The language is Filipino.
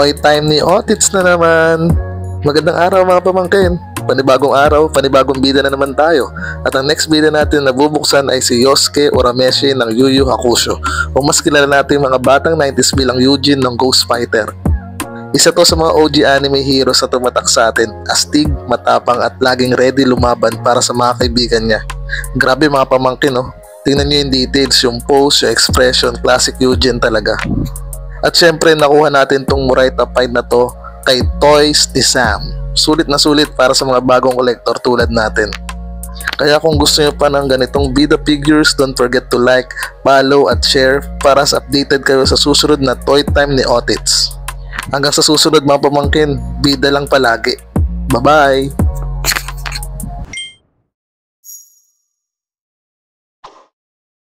Toy time ni Otits na naman. Magandang araw mga pamangkin. Panibagong araw, panibagong bida na naman tayo. At ang next bida natin na bubuksan ay si Yosuke Urameshi ng Yu Yu Hakusho, o mas kilala natin mga batang 90s bilang Eugene ng Ghost Fighter. Isa to sa mga OG anime heroes na tumatak sa atin, astig, matapang at laging ready lumaban para sa mga kaibigan niya. Grabe mga pamangkin, no? Tingnan nyo yung details, yung pose, yung expression, classic Eugene talaga. At syempre nakuha natin tong Murata fight na to kay Toys ni Sam. Sulit na sulit para sa mga bagong collector tulad natin. Kaya kung gusto nyo pa ng ganitong bida figures, don't forget to like, follow at share para sa updated kayo sa susunod na Toy Time ni Otits. Hanggang sa susunod mga pamangkin, bida lang palagi. Bye bye!